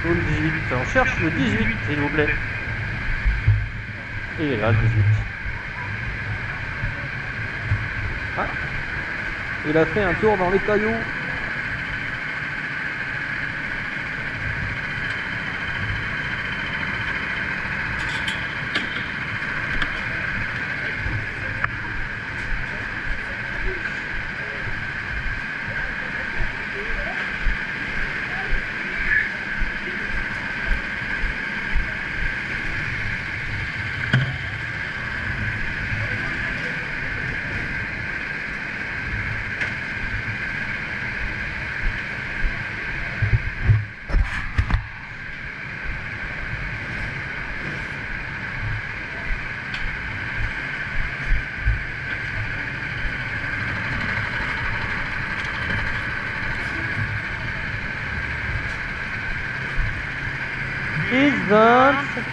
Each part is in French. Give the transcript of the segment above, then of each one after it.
Où le 18? On cherche le 18, s'il vous plaît. Et il est là, le 18. Ah. Il a fait un tour dans les cailloux.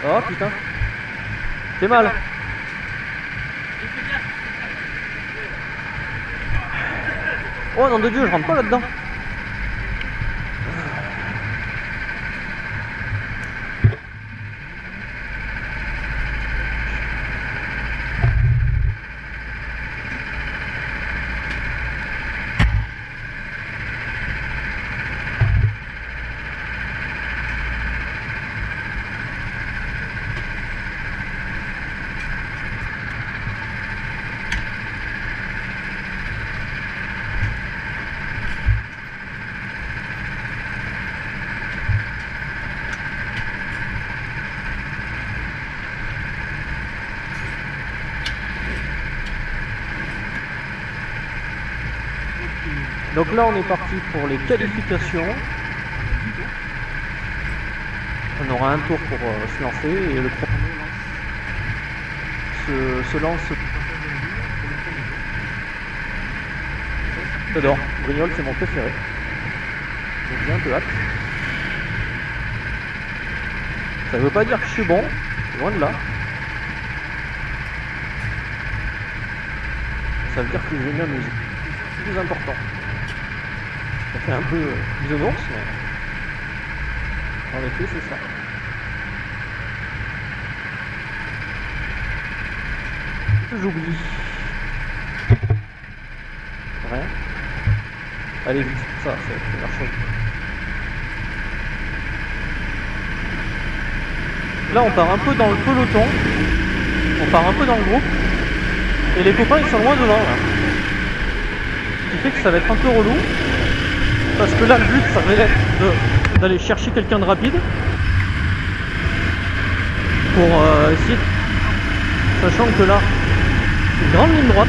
Oh putain, c'est mal. Oh nom de Dieu, je rentre pas là-dedans. Donc là on est parti pour les qualifications. On aura un tour pour se lancer et le chrono se lance. J'adore, Brignoles c'est mon préféré. J'ai un peu hâte. Ça veut pas dire que je suis bon, loin de là. Ça veut dire que je vais m'amuser. C'est plus important. Ça fait un peu bisounours, mais en effet c'est ça. J'oublie. Rien. Allez vite, ça c'est la première chose. Là on part un peu dans le peloton, on part un peu dans le groupe, et les copains ils sont loin devant là. Ce qui fait que ça va être un peu relou, parce que là le but ça va être d'aller chercher quelqu'un de rapide, pour essayer, sachant que là, une grande ligne droite,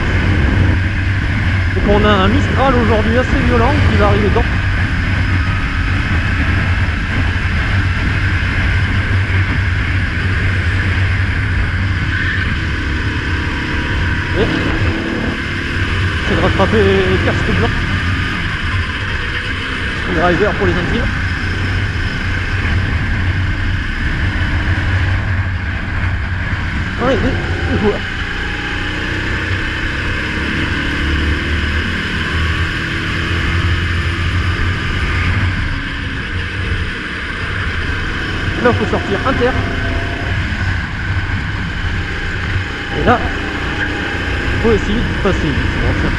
et qu'on a un Mistral aujourd'hui assez violent qui va arriver dedans. C'est de rattraper les casques blancs. Le driver pour les intimes. Ouais, et voilà. Là, il faut sortir inter. Et là, il faut essayer de passer vite. Bon,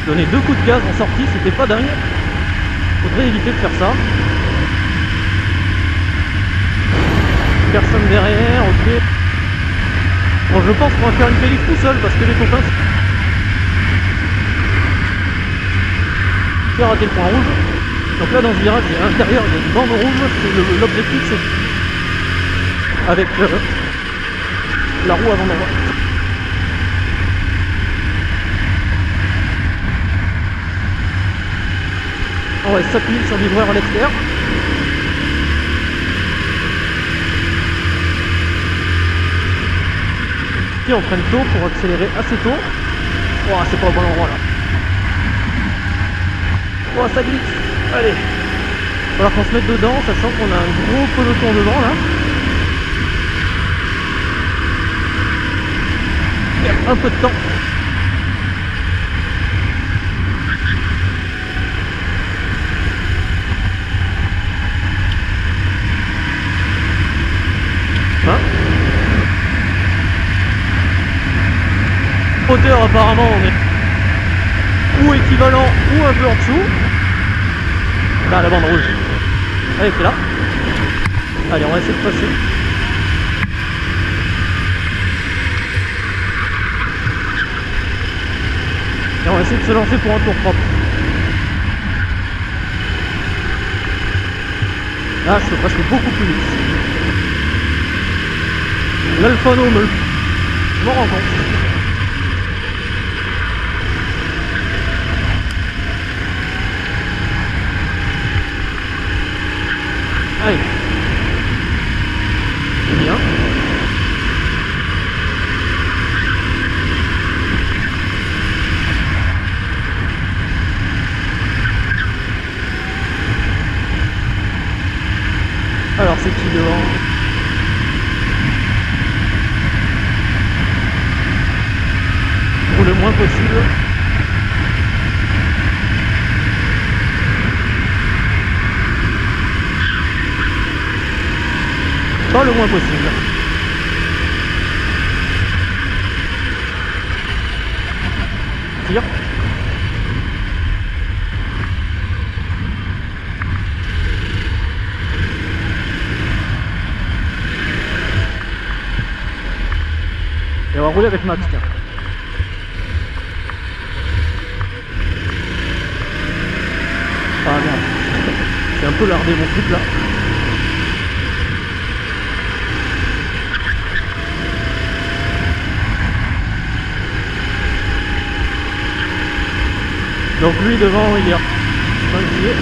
donner 2 coups de gaz en sortie, c'était pas dingue. Faudrait éviter de faire ça. Personne derrière, ok. Bon, je pense qu'on va faire une qualif tout seul parce que les copains. J'ai raté le point rouge. Donc là dans ce virage, à l'intérieur il y a une bande rouge. L'objectif c'est avec la roue avant d'envoi. On va s'appuyer sur l'ivreur à l'extérieur. Puis on freine tôt pour accélérer assez tôt. Oh, c'est pas au bon endroit là. Oh, ça glisse. Allez. Il va falloir qu'on se mette dedans, sachant qu'on a un gros peloton devant là. un peu de temps. Hein? Hauteur apparemment on est ou équivalent ou un peu en dessous. Là la bande rouge. Elle était là. Allez, on va essayer de passer. Et on va essayer de se lancer pour un tour propre. Là, je peux presque beaucoup plus vite. L'Alphano je m'en rends compte. Allez. C'est bien. Alors c'est qui devant? Ou le moins possible. Pas le moins possible. Tire. Et on va rouler avec Max. Tiens. Ah merde. J'ai un peu lardé mon truc là. Donc lui devant il est tranquille.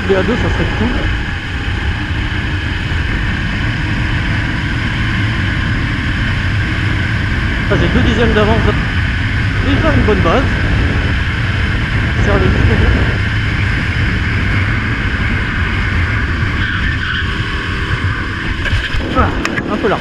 Les A2 ça serait cool. Ah, j'ai 2 dixièmes d'avance. Déjà une bonne base. Serre-le jusqu'au bout. Ah, un peu large.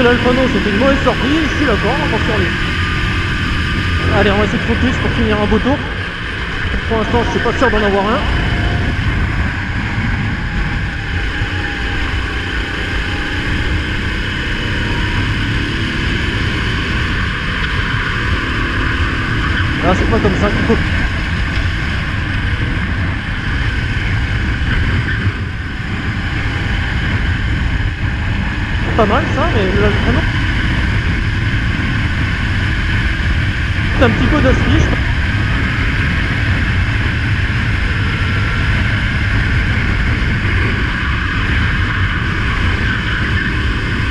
L'Alphano c'était une mauvaise sortie, je suis d'accord, attention lui. Allez, on va essayer de focus pour finir un beau tour. Pour l'instant je suis pas sûr d'en avoir un. Là c'est pas comme ça qu'il faut. Pas mal ça, mais l'Alphano c'est un petit peu d'aspi, je pense.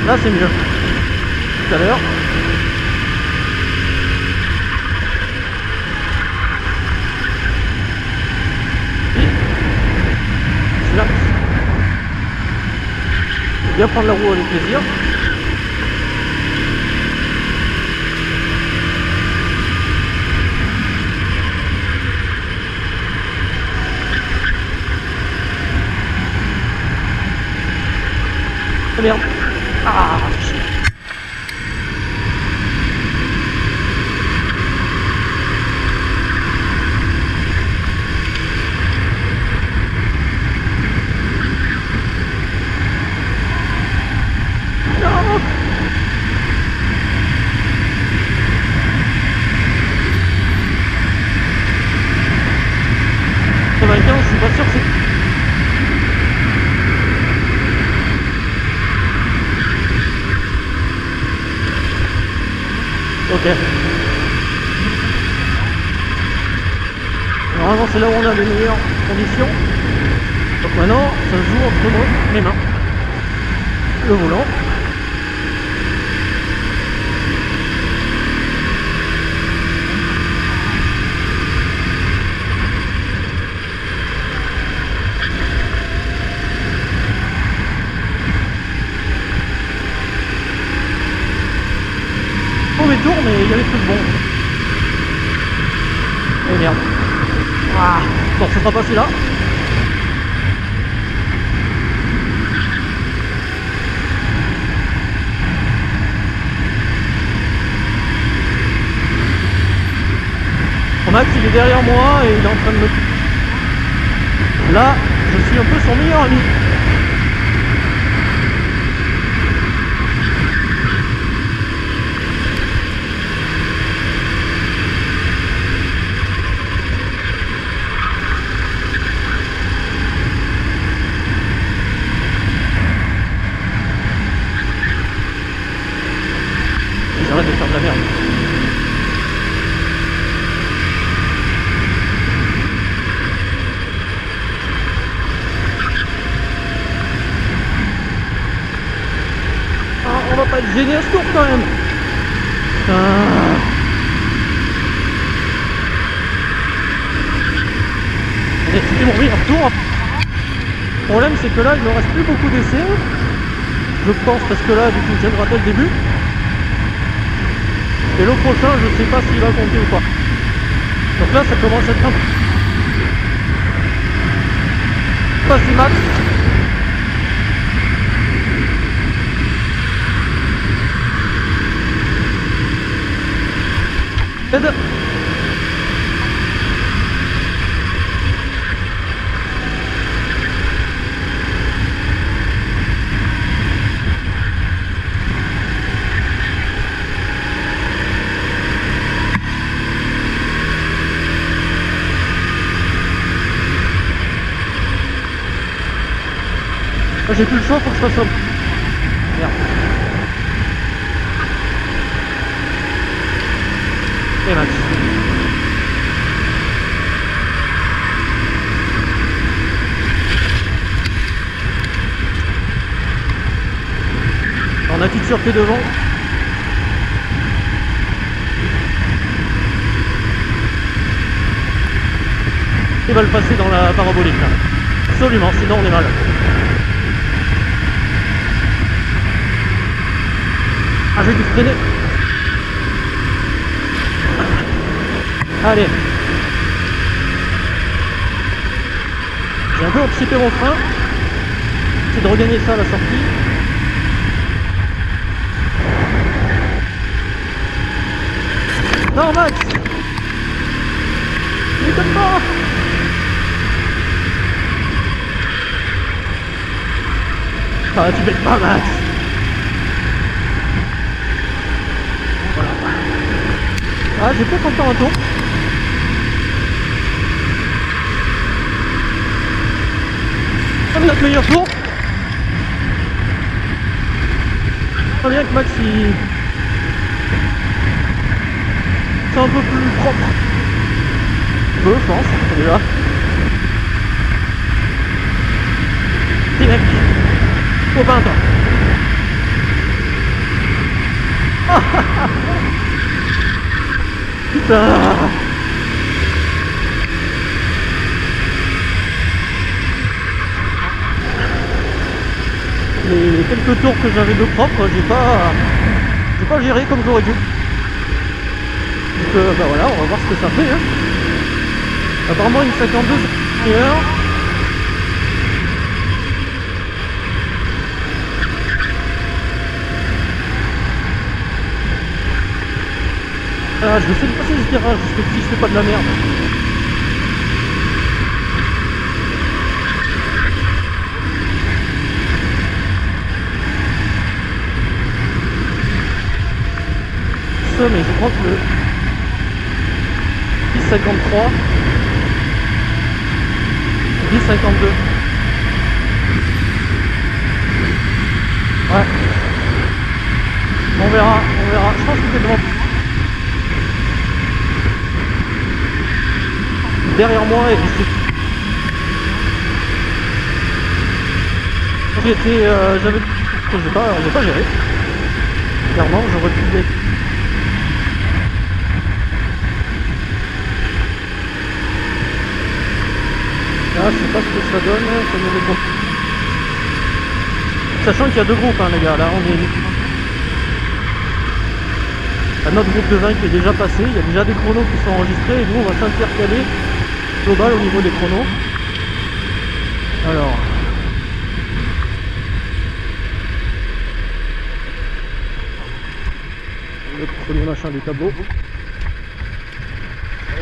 Là c'est mieux. Tout à l'heure. C'est là. Bien prendre la roue avec plaisir. Oh merde. Ah shit. Non. 95, je suis pas sûr que c'est... Ok. Normalement c'est là où on a les meilleures conditions. Donc maintenant ça se joue entre mes mains. Le volant. Et merde. Ah, bon, ce sera pas celui-là. Max il est derrière moi et il est en train de me... Là, je suis un peu son meilleur ami. J'arrête de faire de la merde. On va pas être gêné à ce tour quand même. C'était mon meilleur tour. Le problème c'est que là il me reste plus beaucoup d'essais. Je pense parce que là du coup je viens de rater le début. Et le prochain je sais pas s'il va compter ou pas. Donc là ça commence à être un peu... Vas-y Max. Aide. J'ai plus le choix, faut que je fasse ça. Merde. Et Max. On a toute sûreté devant. Il va le passer dans la parabolique là. Absolument, sinon on est mal. Ah, j'ai dû freiner. Allez. J'ai un peu anticipé mon frein. C'est de regagner ça à la sortie. Non, Max! Ne m'étonne pas! Ah, tu m'aides pas, Max! Voilà. Ah, j'ai peut-être encore un tour. Notre meilleur tour. Très bien que Max il... c'est un peu plus propre. Je pense, déjà. Petit mec. Au bain toi. Putain. Les quelques tours que j'avais de propre, j'ai pas géré comme j'aurais dû. Donc bah voilà, on va voir ce que ça fait. Hein. Apparemment une 52 c'est meilleur. Ah, je vais essayer de passer ce virage, parce que si je fais pas de la merde. Mais je crois que le 10,53 10,52 ouais, on verra, je pense que c'est devant derrière moi et j'avais j'ai pas géré clairement, j'aurais pu être. Là, je sais pas ce que ça donne, ça nous répond. Sachant qu'il y a deux groupes, hein, les gars, là on est... Un autre groupe de 20 qui est déjà passé, il y a déjà des chronos qui sont enregistrés et nous on va s'intercaler global au niveau des chronos. Alors. Le premier machin du tableau.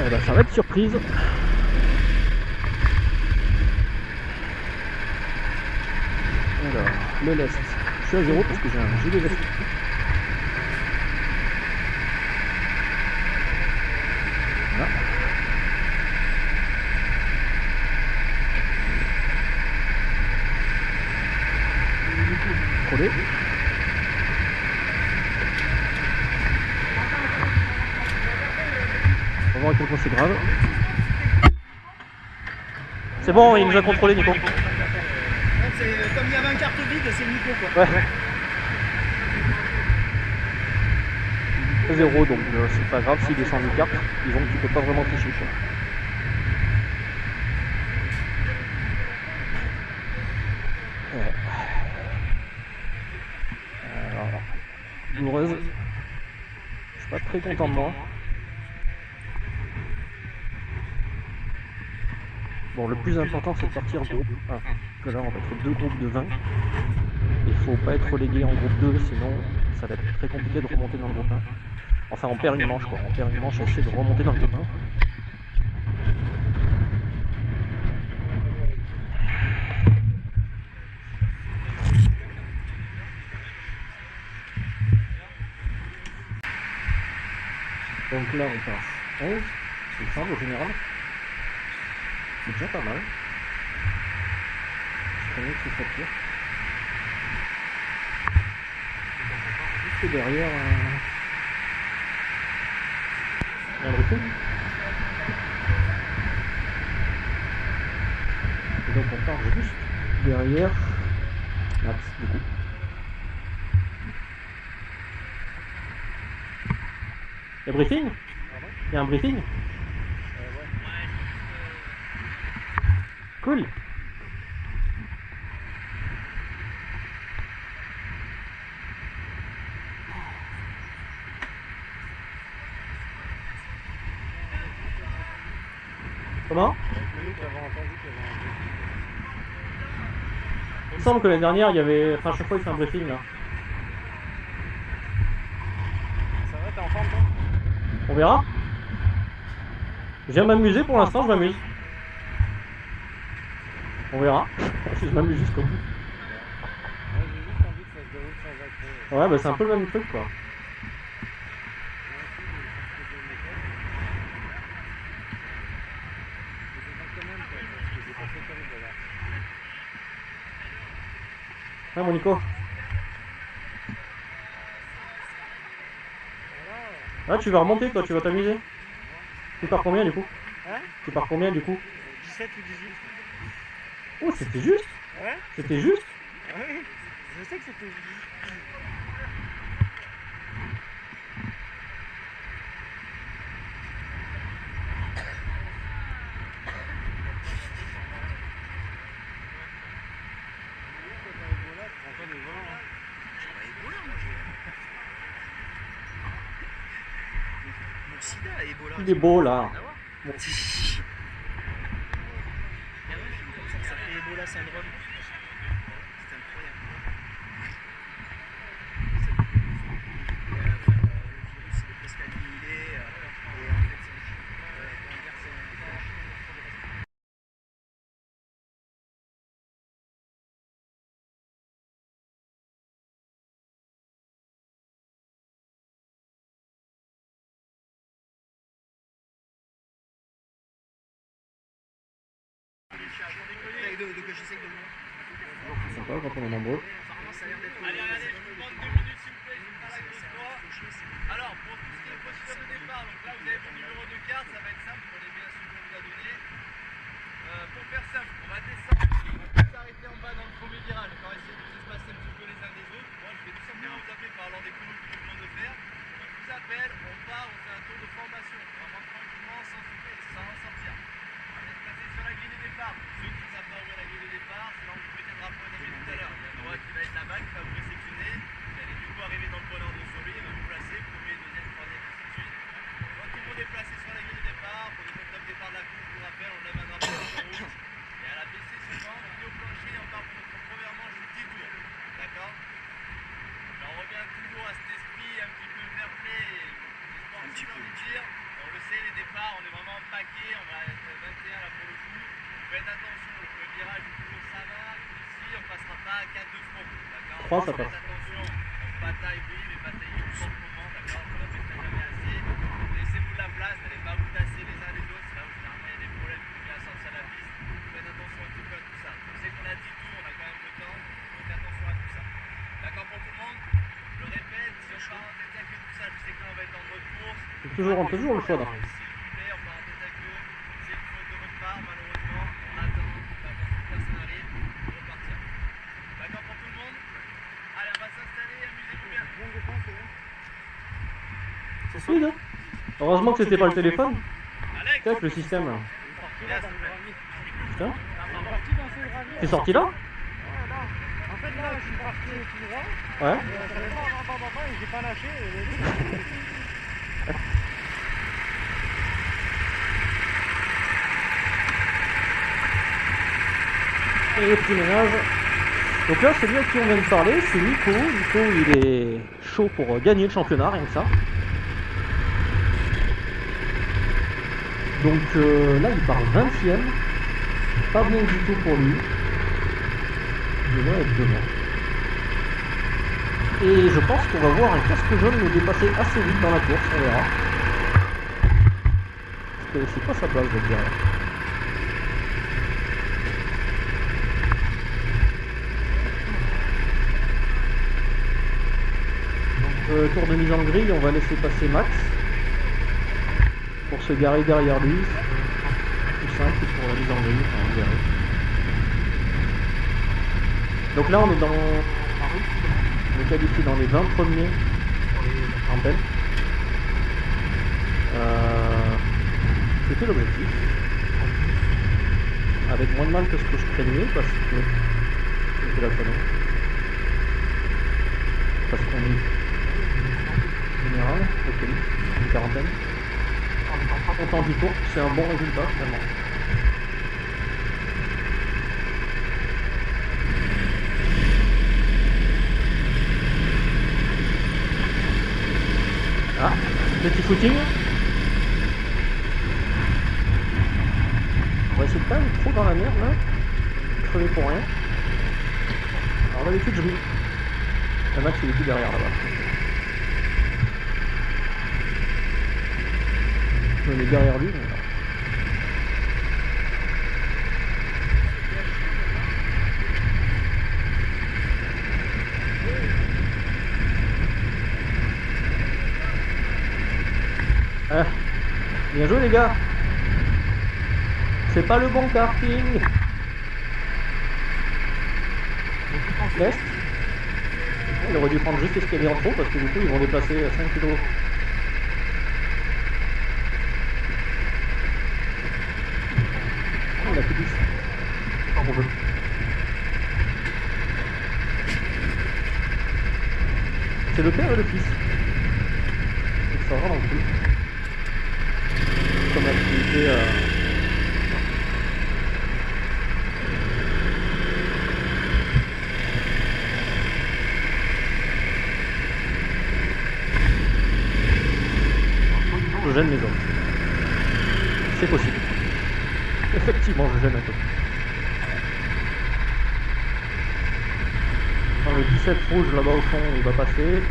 Eh ben, ça va être surprise. Alors, le lest. Je suis à 0 parce que j'ai un gilet vest. Voilà. Collé. On va voir à quel point c'est grave. C'est bon, il nous a contrôlé, Nico. Comme il y avait un carte vide, c'est Nico quoi. Ouais. C'est 0, donc c'est pas grave s'il descend une carte, disons que tu peux pas vraiment tricher quoi. Ouais. Alors, douloureuse. Je suis pas très content de moi. Bon, le plus important c'est de partir groupe 1. Parce que là on va être deux groupes de 20. Il faut pas être relégué en groupe 2, sinon ça va être très compliqué de remonter dans le groupe 1. Enfin on perd une manche quoi, on perd une manche à essayer de remonter dans le groupe 1. Donc là on passe 11, il me semble au général. C'est déjà pas mal. Je connais que ce soit pire. Juste derrière il y a un briefing. Et donc on part juste derrière Max du coup. Il y a briefing? Il y a un briefing? Cool. Comment? Il me semble que l'année dernière il y avait. Enfin, chaque fois il fait un briefing là. Ça va, t'es en forme toi? On verra. Je viens m'amuser pour l'instant, je m'amuse. On verra. Je m'amuse jusqu'au bout. Ouais, j'ai juste envie que ça se déroule sans accro. Ouais, bah c'est un peu le même truc quoi. Ouais, mon Nico. Ah, tu vas remonter toi, tu vas t'amuser. Tu pars combien du coup? Hein? Tu pars combien du coup? 17 ou 18. Oh, c'était juste. Ouais? C'était juste. Oui, je sais que c'était juste. Sida, Ebola. Il est beau là. Bon. Ça fait Ebola syndrome. C'est incroyable. Le virus il est presque annihilé. Et en fait, de que j'essaye de le voir. C'est sympa quand on est nombreux. Apparemment, ça a l'air d'être. Allez, je vous demande 2 minutes s'il vous plaît, je vous parle avec toi. Alors, pour tout ce qui est procédure de départ, donc là vous avez mon numéro de carte, ça va être simple, prenez bien celui qu'on vous a donné. Pour faire simple, on va descendre, on va s'arrêter en bas dans le premier virage, on va essayer de se espacer un petit peu les uns des autres. Moi je vais tout simplement vous appeler par l'ordre des chronos que je vous demande de faire. Je vous appelle, on part, on fait un tour de formation, on va tranquillement sans souffler, sans sortir. On va être placé sur la grille de départ. Pour ceux qui ne savent pas où est la grille de départ, c'est là où vous mettez le drapeau indiqué tout à l'heure. Il y a un droit qui va être la balle, qui va vous réceptionner. Vous allez du coup arriver dans le bon ordre sur lui, il va vous placer, premier, deuxième, troisième, 3, ça passe. Attention, bataille oui, mais bataillez au bon moment, d'accord? Ne faites jamais assez. Laissez-vous de la place, n'allez pas vous tasser les uns les autres, c'est là où généralement il y a des problèmes pour bien sortir la piste. Faites attention un petit peu à tout ça. Je sais qu'on a 10 tours, on a quand même le temps, donc attention à tout ça. D'accord pour tout le monde? Je répète, si on part en tête à queue, tout ça, je sais que là on va être en mode course. On peut toujours le choix là. S'il vous plaît, on part en tête à queue. C'est une faute de votre part, malheureusement. On attend, attention que personne arrive, on repartir. D'accord pour tout le monde? Allez, on va s'installer, amusez-vous bien. C'est fluide, hein. Heureusement que c'était pas le téléphone. Alex, Peut-être le système là. bien, s'il vous plaît. Putain. Parti dans ce gravier. T'es sorti là? En fait, là, je suis parti tout droit. Ouais. Ça fait pas, et j'ai pas lâché. Et les petits ménages. Donc là, celui à qui on vient de parler, c'est Nico. Nico, il est chaud pour gagner le championnat, rien que ça. Donc là, il part 20ème. Pas bien du tout pour lui. Il va être devant. Et je pense qu'on va voir un casque jaune le dépasser assez vite dans la course, on verra. Parce que c'est pas sa place, je veux dire. Donc tour de mise en grille, on va laisser passer Max pour se garer derrière lui. Tout simple pour la mise en grille, enfin, on verra. Donc là on est dans... On est qualifié dans les 20 premiers en belle. C'était l'objectif. Avec moins de mal que ce que je craignais parce que c'était la connerie. Parce qu'on est général, ok, une quarantaine. On est content du tour, c'est un bon résultat finalement. Ah, petit footing. On va essayer de pas aller trop dans la merde là. Crever pour rien. Alors d'habitude je mets... Le Max il est tout derrière là-bas. Je me mets derrière lui. Mais... Ah, bien joué les gars. C'est pas le bon karting. Test. Il aurait dû prendre juste l'escalier en trop parce que du coup ils vont déplacer 5 kg. Il a plus 10. Quand on veut. C'est le père et le fils. Donc ça va dans le coup. Comme activité je gêne les hommes. C'est possible. Effectivement, je gêne un peu. Dans le 17 rouge là-bas au fond, il va passer.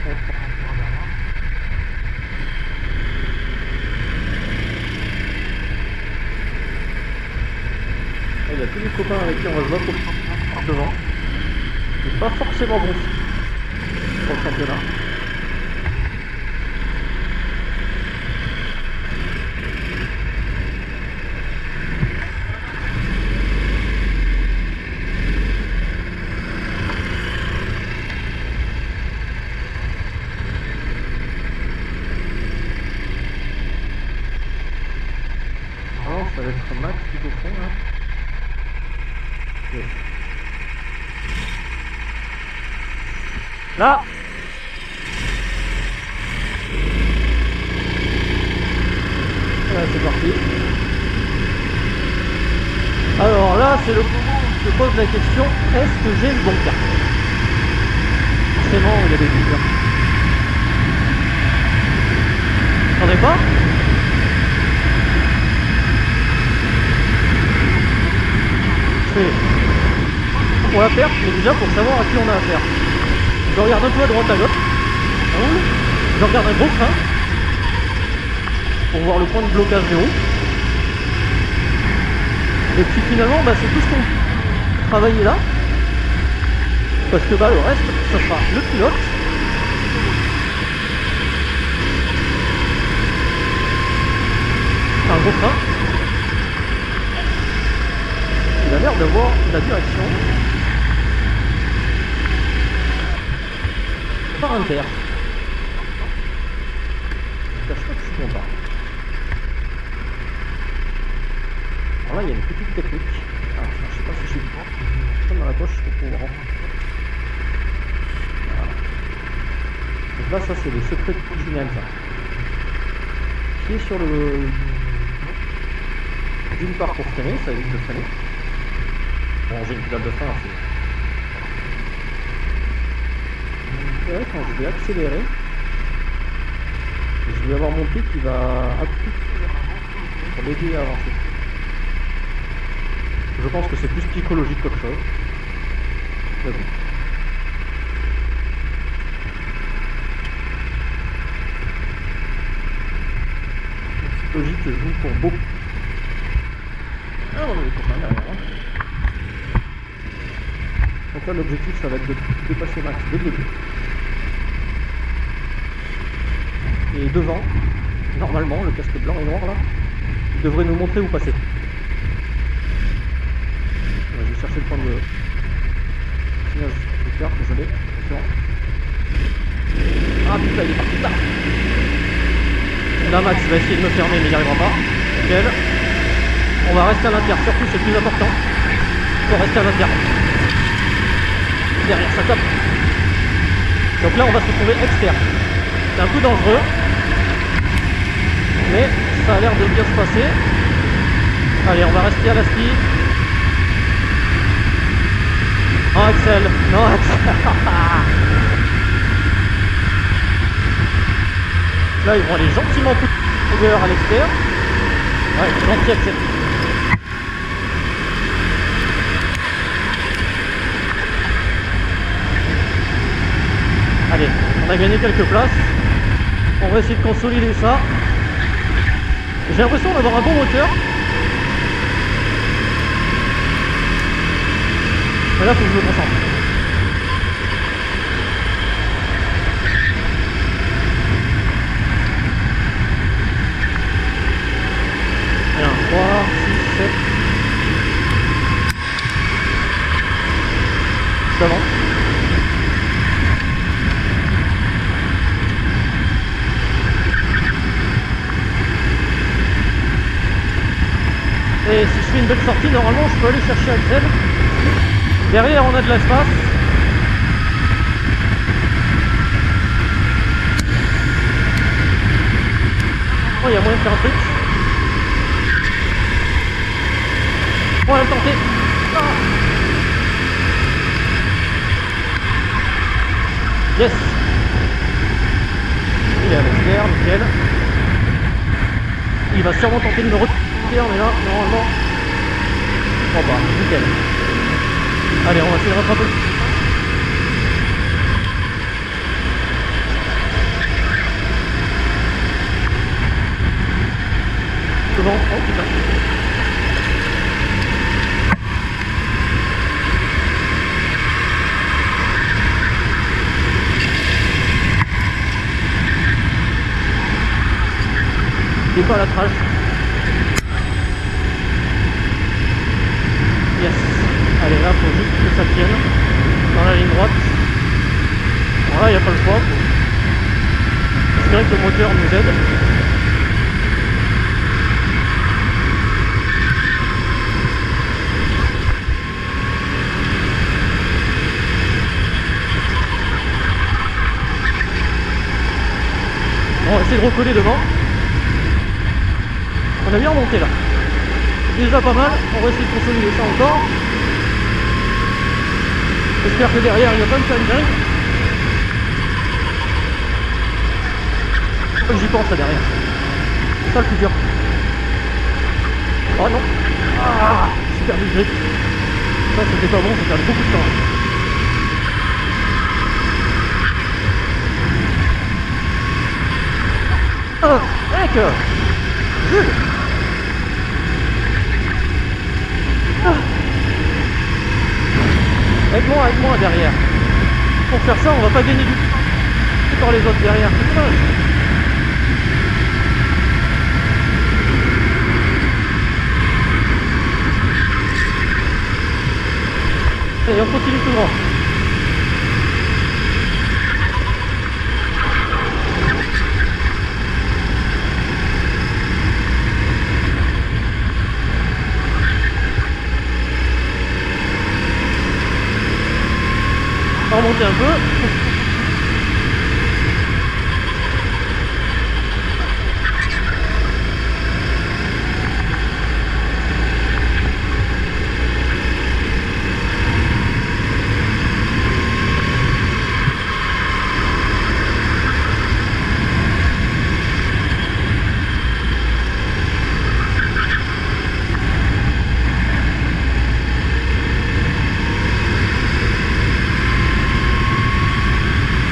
Il y a tous les copains avec qui on va se battre par devant. C'est pas forcément bon pour le championnat. Alors, ça va être Max tout au fond là. Okay. Là. Voilà, c'est parti. Alors là, c'est le moment où je pose la question, est-ce que j'ai le bon cas? Forcément, il y a des doutes. T'en es pas? C'est pour la perte, mais déjà pour savoir à qui on a affaire. Je regarde un peu à droite à gauche. Je regarde un gros frein pour voir le point de blocage des roues. Et puis finalement, bah, c'est tout ce qu'on travaillait là. Parce que bah, le reste, ça sera le pilote. Un gros frein. Il a l'air d'avoir la direction par un terre. Je cache pas que je suis content. Alors là, il y a une petite technique. Alors, je sais pas si je suis comme dans la poche pour pouvoir. Voilà. Donc là, ça c'est le secret de Polichinelle, ça. Qui est sur le. D'une part pour freiner, ça évite de freiner. Bon, j'ai une pédale de frein, c'est vrai, quand je vais accélérer, je vais avoir mon pied qui va appuyer pour l'aider à avancer. Je pense que c'est plus psychologique qu'autre chose. Mais bon. La psychologique joue pour beaucoup. Ah, on a les copains derrière. Hein. Donc là, l'objectif, ça va être de dépasser Max dès le début. Et devant, normalement, le casque blanc et noir là, il devrait nous montrer où passer. Je vais chercher le point de signage de carte, désolé. Attention. Ah putain, il est parti là. Là, Max va essayer de me fermer, mais il n'y arrivera pas. Nickel. On va rester à l'intérieur, surtout c'est le plus important. Il faut rester à l'intérieur. Derrière, ça tape. Donc là, on va se retrouver externe. C'est un peu dangereux. Mais ça a l'air de bien se passer. Allez, on va rester à la ski. Non, Axel. Non, Axel. Là, ils vont aller gentiment couper à l'extérieur. Ouais, gentil Axel. Allez, on a gagné quelques places. On va essayer de consolider ça. J'ai l'impression d'avoir un bon moteur. Mais là, il faut que je me concentre. Et 1, 3, 6, 7. C'est bon. Et si je fais une belle sortie, normalement je peux aller chercher Axel. Derrière on a de l'espace. Oh, il y a moyen de faire un truc. On va le tenter. Ah. Yes. Il est à l'extérieur, nickel. Il va sûrement tenter de me retirer, mais là, normalement, je crois pas, nickel. Allez, on va essayer de rattraper. Devant, oh putain. Il est pas à la trace. Yes. Allez, là, faut juste que ça tienne dans la ligne droite. Voilà, il n'y a pas le choix. J'espère que le moteur nous aide. On va essayer de recoller devant. On a bien remonté là. C'est déjà pas mal. On va essayer de consolider ça encore. J'espère que derrière il va pas me faire une dingue. J'y pense là derrière. C'est ça le plus dur. Oh non. Ah, j'ai perdu le grip. Ça c'était pas bon, ça perd beaucoup de temps. Mec Jules Aide-moi derrière. Pour faire ça, on va pas gagner du tout. C'est par les autres derrière, c'est dommage. Allez, on continue tout droit. On va remonter un peu.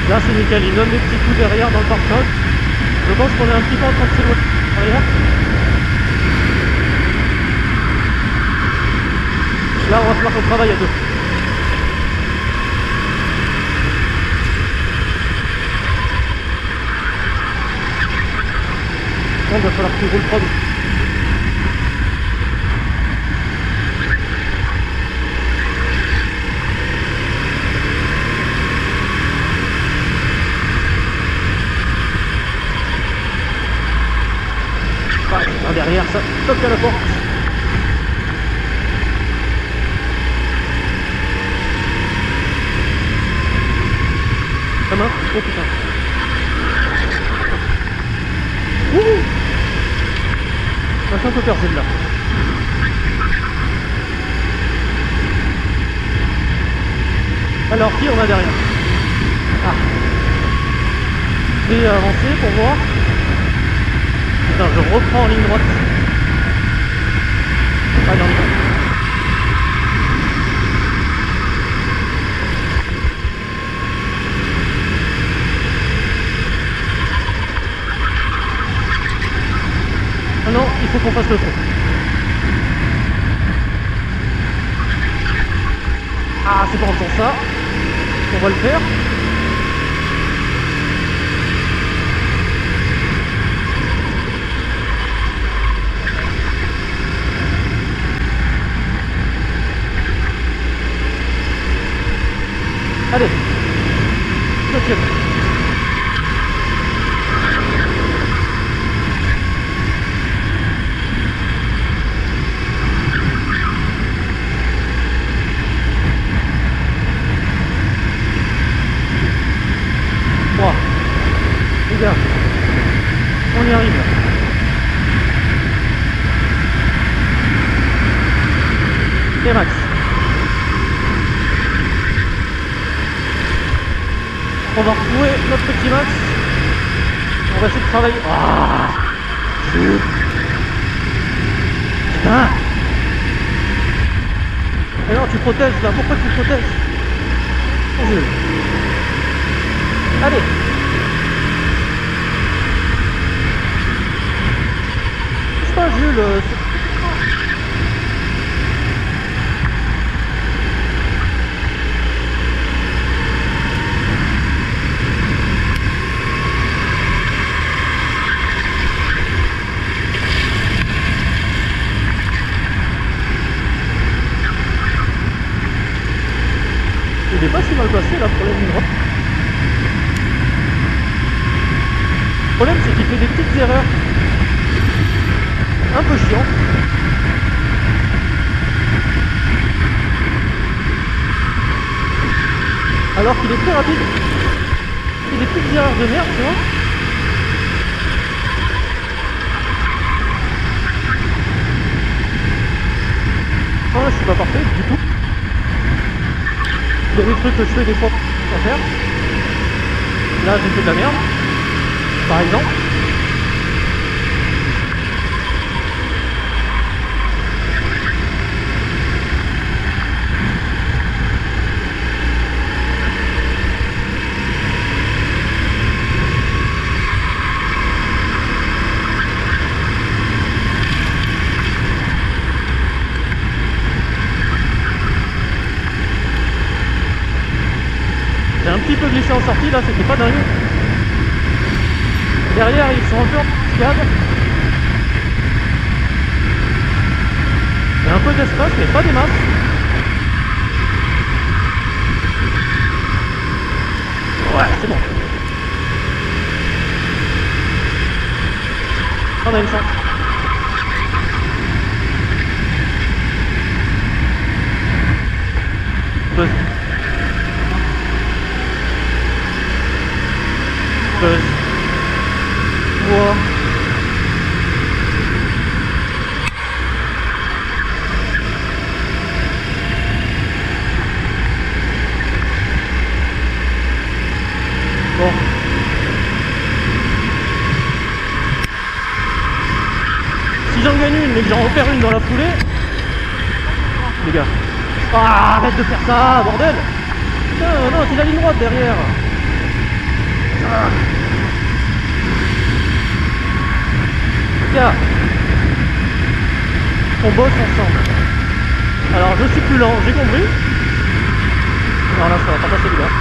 Là c'est nickel, il donne des petits coups derrière dans le pare-choc. Je pense qu'on est un petit peu en train de s'éloigner derrière. Là on va falloir qu'on travaille à deux. Donc il va falloir que tu roules prod. Derrière ça, toque à la porte. Ta main. Oh putain. Ouh. Ça fait un peu peur celle-là. Alors qui on a derrière? Ah. Je vais avancer pour voir. Putain, je reprends en ligne droite. Ah non, non. Ah non, il faut qu'on fasse le trou. Ah, c'est pas en faisant ça. On va le faire. Allez, je tiens. Bon, les gars, on y arrive. Et max. On va retrouver notre petit max. On va essayer de travailler. Ah, putain. Et non, tu protèges là. Pourquoi tu protèges? Oh, Jules. Allez. C'est pas Jules. Il est pas si mal placé là pour la ligne droite. Le problème c'est qu'il fait des petites erreurs un peu chiantes. Alors qu'il est très rapide. Il fait des petites erreurs de merde, tu vois. Oh, je suis pas parfait du tout. Il y a des trucs que je fais des fois à faire. Là j'ai fait de la merde, par exemple. passé en sortie, là, c'était pas dingue. Derrière, ils sont un peu en cascade. Il y a un peu d'espace, mais pas des masses. Ouais, c'est bon. On a une chance. Buzz. Buzz. Wow. Bon. Si j'en gagne une mais que j'en repère une dans la foulée, les gars. Ah, arrête de faire ça, bordel. Putain, non, c'est la ligne droite derrière. Ah. Tiens. On bosse ensemble. Alors, je suis plus lent, j'ai compris. Non, là, ça va pas passer, les gars.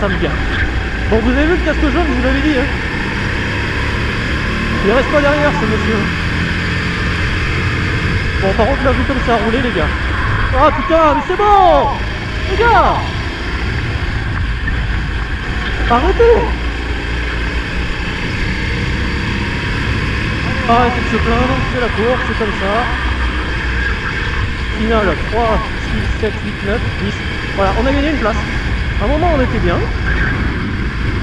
Ça me gâte. Bon, vous avez vu le casque jaune, je vous l'avais dit, hein. Il reste pas derrière, ce monsieur. Bon, par contre, là, vu comme ça a roulé, les gars. Ah, putain, mais c'est bon, les gars. Arrêtez. Arrêtez de se plaindre, c'est la course, c'est comme ça. Finale 3, 6, 7, 8, 9, 10. Voilà, on a gagné une place. À un moment on était bien,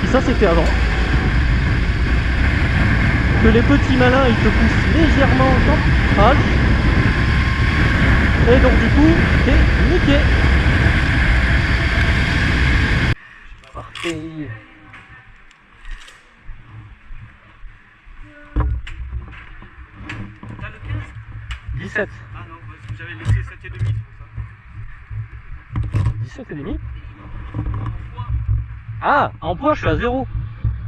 et ça c'était avant. Que les petits malins ils te poussent légèrement en centrage. Et donc du coup, t'es niqué. Parfait. T'as le 15? 17. Ah non, parce que j'avais laissé 7,5 pour ça. 17 et demi. Ah, en poids je suis à 0.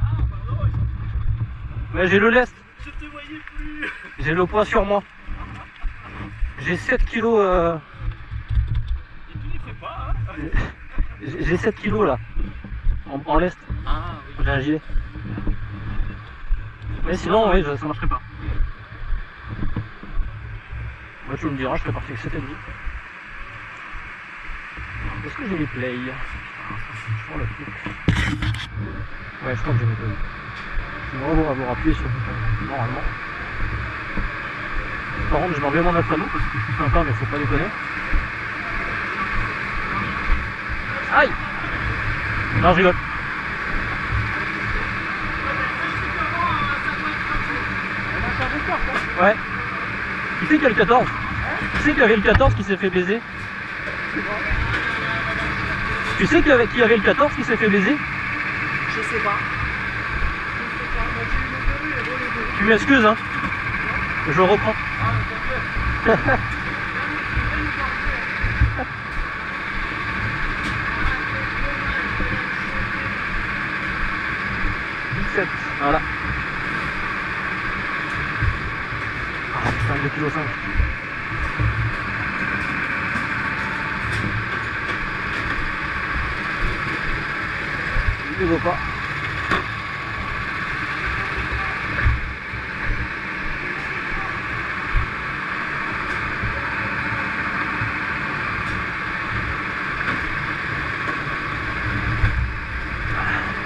Ah, pardon, Mais j'ai le lest. je te voyais plus. J'ai le poids sur moi. J'ai 7 kilos. Et tu n'y fais pas, hein? J'ai 7 kilos là. En lest. Ah oui. J'ai un gilet. Mais sinon, oui, ça marcherait pas. Moi, tu me diras, je serais parti avec 7,5. Est-ce que j'ai les play? Oh, le truc. Ouais, je crois que j'ai mes play. Je vais avoir appuyé sur le bouton, normalement. Par contre, je m'en vais mon autre anneau parce que c'est sympa, mais faut pas déconner. Aïe! Non, je rigole. Ouais. Qui c'est qu'il y a le 14? Qui c'est qu'il y avait le 14 qui s'est fait baiser? Tu sais qui avait le 14 qui s'est fait baiser? Je sais pas. Tu m'excuses, hein? Je reprends. 17, voilà. Ah putain, 2,5 kg. Il ne veut pas.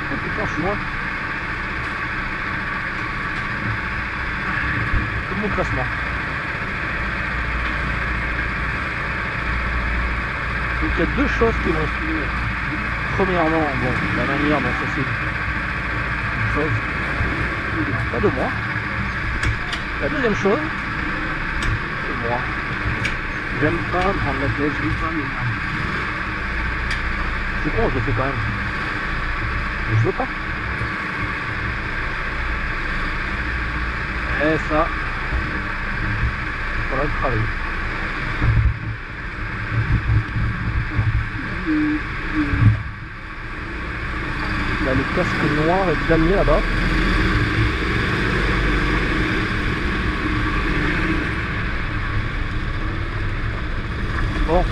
Oh putain, je suis loin. Comme mon classement. Donc il y a deux choses qui vont suivre. Premièrement, bon, la manière dont ça c'est une chose qui ne dépend pas de moi. La deuxième chose, c'est moi. J'aime pas prendre la tête, je lis pas mes nerfs. C'est con, je le fais quand même. Mais je veux pas. Et ça, faudra le travailler. casque noir et damier là-bas. Bon.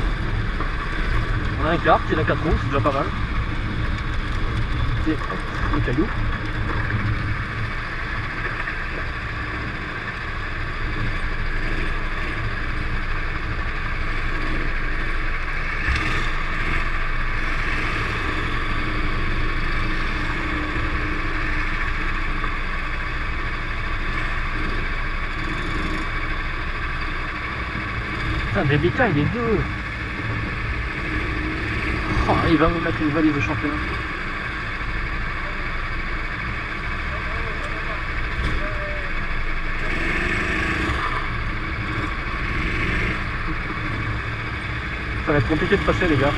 On a un kart, il a 4 roues, c'est déjà pas mal. Et les cailloux. Putain, Bébéka, il est deux. Oh, il va me mettre une valise de championnat. Ça va être compliqué de passer, les gars.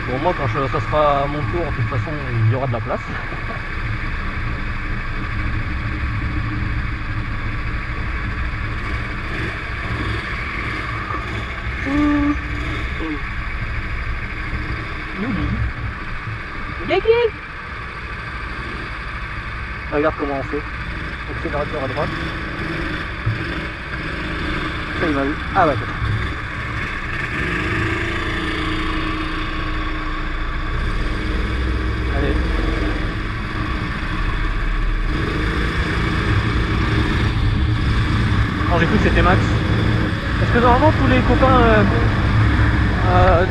Bon, moi, quand ça sera à mon tour, de toute façon, il y aura de la place. Regarde comment on fait. Accélérateur à droite. Ça il m'a vu. Ah ouais. Allez. Non, j'ai cru que c'était Max. Parce que normalement tous les copains,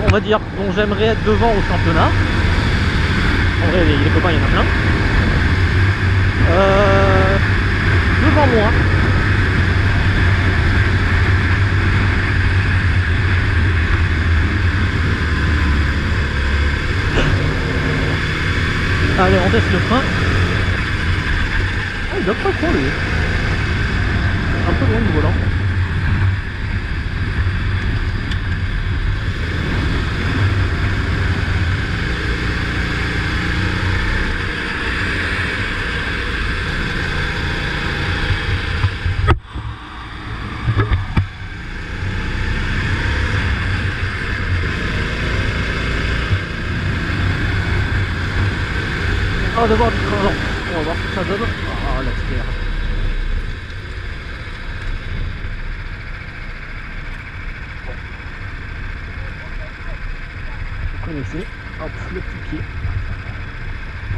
on va dire, dont j'aimerais être devant au championnat. En vrai les copains il y en a plein. Devant moi. Allez, on teste le frein. Ah, il bloque pas trop lui. Un peu loin du volant. Ah, d'abord, non, on va voir ce que ça donne. Ah, l'accélère. Vous connaissez, hop, le petit pied.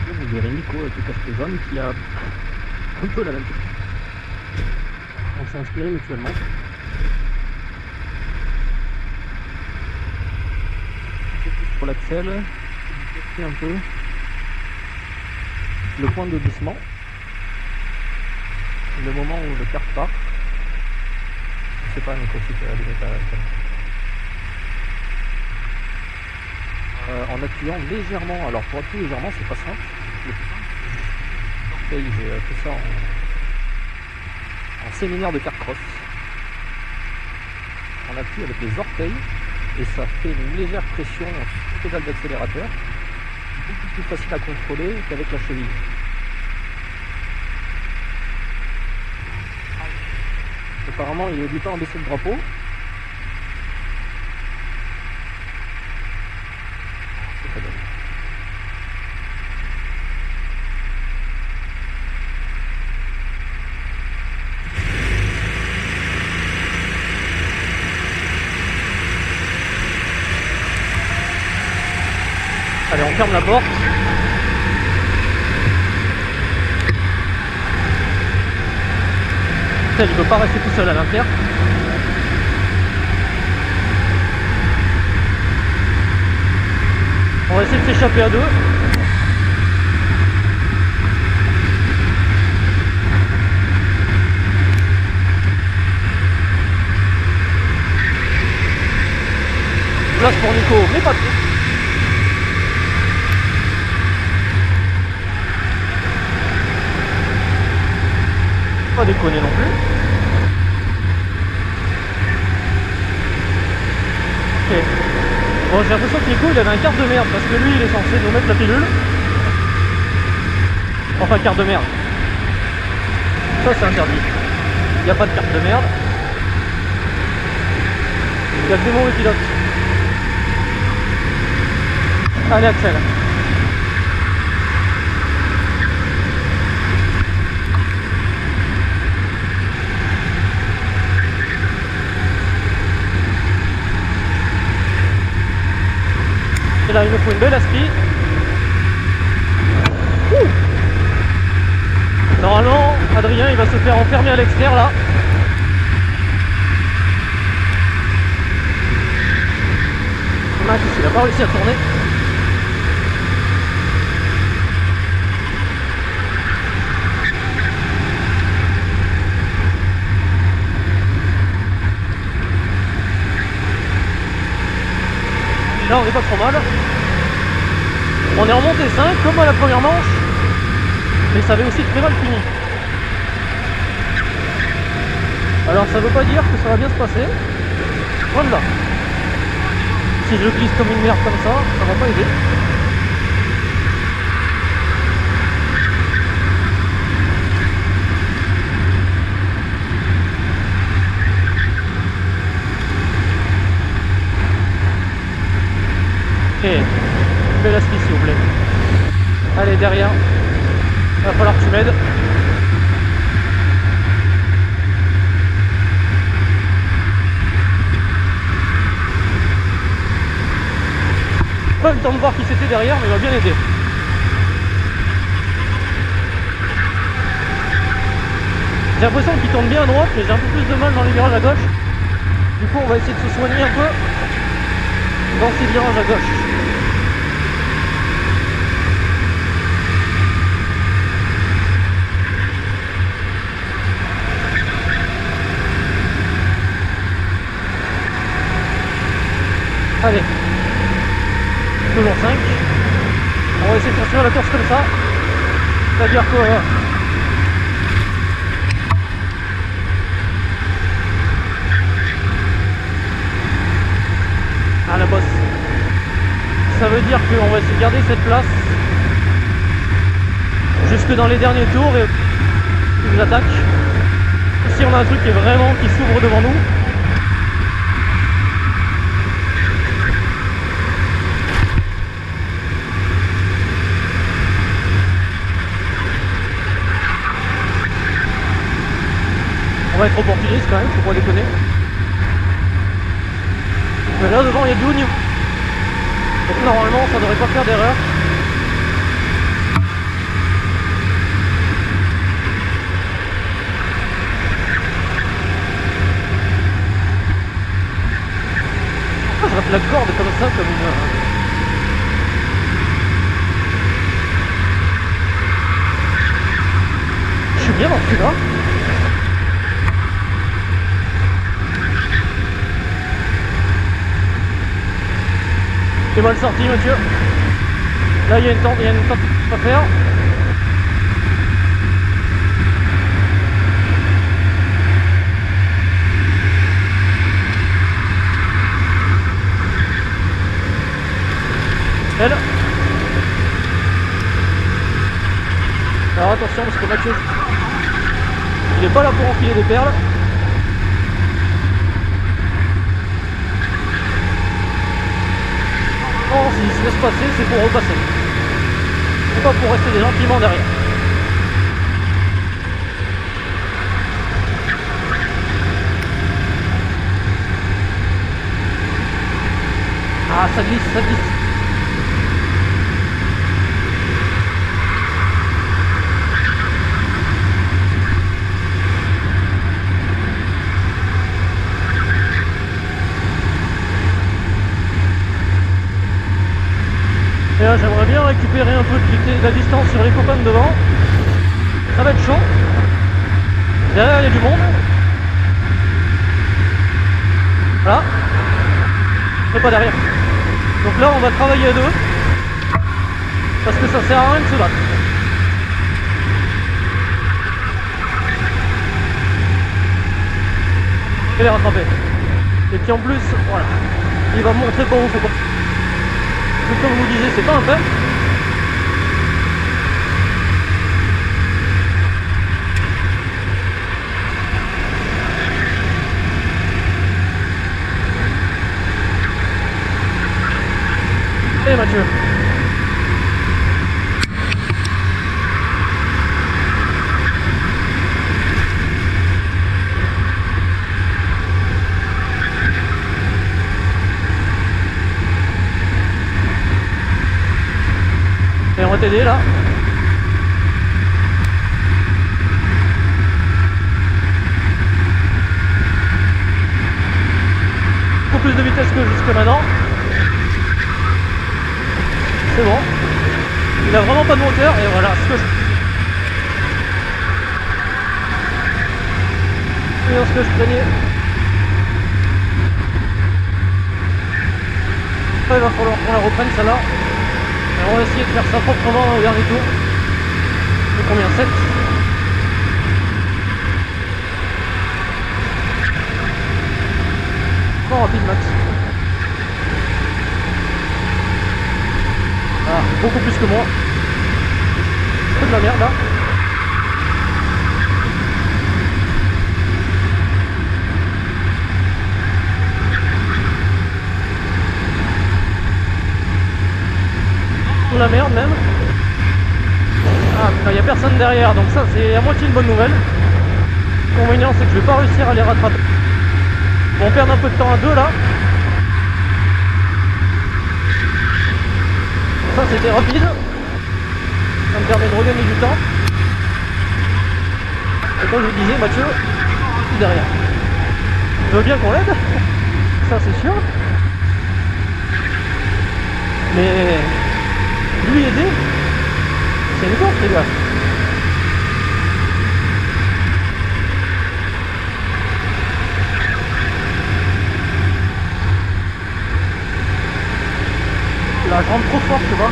Là, vous verrez Nico avec le casque jaune qui a un peu la même chose. On s'est inspiré mutuellement. Pour l'axel, un peu. Le point de glissement, le moment où le kart part, je sais pas Nico si tu as allumé ta caméra. En appuyant légèrement, alors pour appuyer légèrement c'est pas simple, le plus simple, j'ai fait ça en séminaire de kart cross. On appuie avec les orteils et ça fait une légère pression sur le pédale d'accélérateur. Beaucoup plus facile à contrôler qu'avec la cheville. Apparemment il est du temps à baisser le drapeau. C'est très bien. Allez, on ferme la porte. Il ne peut pas rester tout seul à l'intérieur. On va essayer de s'échapper à deux. Place pour Nico, mais pas trop. Pas déconner non plus. Ok. Bon, j'ai l'impression que Nico il avait un quart de merde parce que lui il est censé nous mettre la pilule. Enfin, quart de merde. Ça c'est interdit. Il n'y a pas de carte de merde. Il y a que des mauvais pilotes. Allez Axel. Et là, il nous faut une belle aspi. Ouh. Normalement, Adrien, il va se faire enfermer à l'extérieur là. Max, il n'a pas réussi à tourner. Là, on n'est pas trop mal. On est remonté 5 comme à la première manche, mais ça avait aussi très mal fini. Alors ça veut pas dire que ça va bien se passer. Voilà. Si je glisse comme une merde comme ça va pas aider. Ok, belle aspi s'il vous plaît. Allez, derrière. Il va falloir que tu m'aides. Pas eu le temps de voir qui c'était derrière, mais il va bien aider. J'ai l'impression qu'il tourne bien à droite, mais j'ai un peu plus de mal dans les virages à gauche. Du coup, on va essayer de se soigner un peu dans ces virages à gauche. Allez, toujours 5. On va essayer de construire la course comme ça. C'est-à-dire que à la bosse. Ça veut dire qu'on va essayer de garder cette place jusque dans les derniers tours et une attaque. Si on a un truc qui est vraiment qui s'ouvre devant nous. On va être opportuniste quand même, faut pas déconner. Mais là devant il y a du haut niveau. Donc normalement ça devrait pas faire d'erreur. Pourquoi je rate la corde comme ça, comme une... Je suis bien dans ce là. C'est mal sorti, Mathieu. Là, il y a une tentative à faire. Elle. Alors attention, parce que Mathieu, il n'est pas là pour enfiler des perles. S'il se laisse passer, c'est pour repasser. C'est pas pour rester gentiment derrière. Ah, ça glisse, ça glisse. Et là j'aimerais bien récupérer un peu de la distance sur les copains de devant. Ça va être chaud. Derrière il y a du monde. Voilà. Mais pas derrière. Donc là on va travailler à deux. Parce que ça sert à rien de se battre. Et les rattraper. Et puis en plus, voilà. Il va me montrer comment on fait quoi. Donc comme je vous disais, c'est pas un peur. Et Mathieu. t'aider là. Beaucoup plus de vitesse que jusque maintenant. C'est bon. Il a vraiment pas de moteur et voilà ce que je... Et ce que je craignais. Après, il va falloir qu'on la reprenne celle-là. On va essayer de faire ça proprement au dernier tour. De combien 7 Encore rapide max. Ah, beaucoup plus que moi. C'est de la merde là. La merde même. Ah putain, il n'y a personne derrière, donc ça c'est à moitié une bonne nouvelle. L'inconvénient c'est que je vais pas réussir à les rattraper. Bon, on perd un peu de temps à deux là. Ça c'était rapide. Ça me permet de regagner du temps. Et comme je vous disais, Mathieu, il est derrière. Il veut bien qu'on l'aide, ça c'est sûr. Mais lui aider, c'est une course les gars. Là je rentre trop fort, tu vois.